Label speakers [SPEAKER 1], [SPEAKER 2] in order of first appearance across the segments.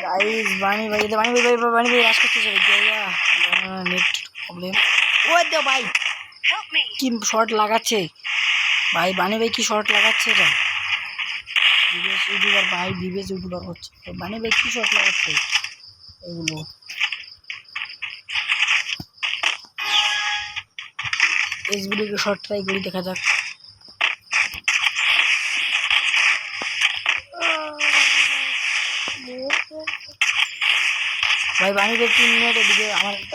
[SPEAKER 1] Guys বানি ভাই রাশ করতেছে গিয়া নেট প্রবলেম। ওই দে ভাই কি শর্ট লাগাচ্ছে ভাই, বানি ভাই কি শর্ট লাগাচ্ছে এটা। বিবেশ ইউটিউবার ভাই, বিবেশ ইউটিউবার হচ্ছে বানি ভাই কি শর্ট লাগাচ্ছে এগুলো। এসবিডিকে শর্ট ট্রাই করি, দেখা যাক। ভাই বানি ভাই টিমমেট এদিকে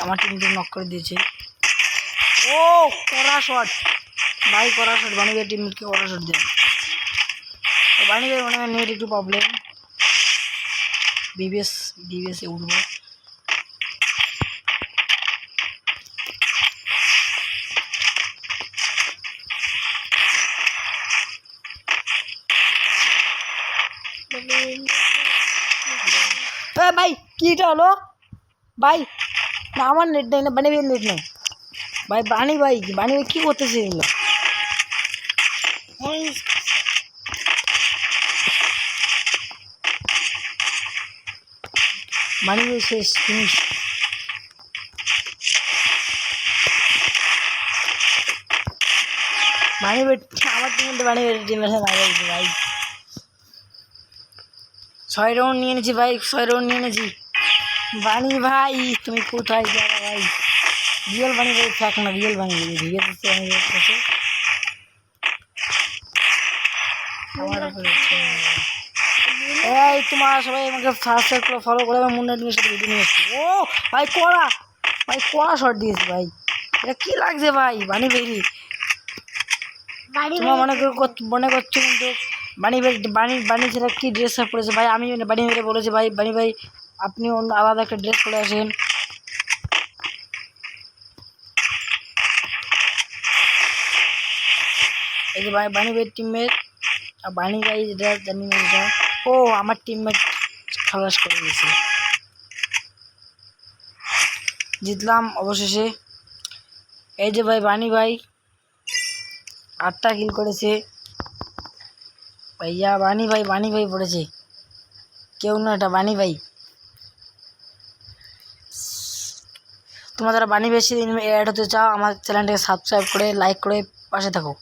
[SPEAKER 1] আমার টিমকে নক করে দিয়েছে। ও কড়া শট ভাই, কড়া শট, বানি ভাই টিমমেটকে কড়া শট দেয়। বানি ভাই মনে হয় নেট একটু প্রবলেম। বিবিএসে উঠবো। ভাই কিটা হলো ভাই, না আমার নেট নেই, না বানি ভাইয়ের নেট নেই ভাই। বানি ভাই কি করতেছে এগুলো। বানি ভাই শেষ ফিনিশ। বানি ভাই আমার টিমে বানি ভাই টিমের সাথে মারা গেছে ভাই। 6 রাউন্ড নিয়ে নিয়েছি ভাই, 6 রাউন্ড নিয়ে নিয়েছি। বানি ভাই তুমি কোথায় যাবে ভাই। রিয়েল বানি ভাই থাক না, রিয়েল বানি ভাই ভিগে দিচ্ছে আমার কাছে। এই তোমার সবাই আমাকে সাবস্ক্রাইব করে ফলো করে আমার মুন্না টিমের সাথে ভিডিও নিয়ে এসছি। ও ভাই কড়া শট দিয়েছি ভাই, এটা কি লাগছে ভাই। বানি ভাই তোমার মনে করছো কিন্তু বানি ছেলে কি ড্রেস পরেছে ভাই। আমি বানি ভাইকে বলেছি ভাই, বানি ভাই আপনি অন্য আলাদা একটা ড্রেস পরে আসেন। এই যে বানি ভাইয়ের টিমমেট, বানি ভাই এটা জানি না এটা। ও আমার টিমমেট খালাস করে দিয়েছে, জিতলাম অবশেষে। এই যে ভাই বানি ভাই 8টা কিল করেছে ভাইয়া। বানি ভাই পড়েছে, কেউ না, এটা বানি ভাই। তোমরা যারা বানি ভাইয়ের সাথে অ্যাড হতে চাও আমার চ্যানেলটাকে সাবস্ক্রাইব করে লাইক করে পাশে থাকো।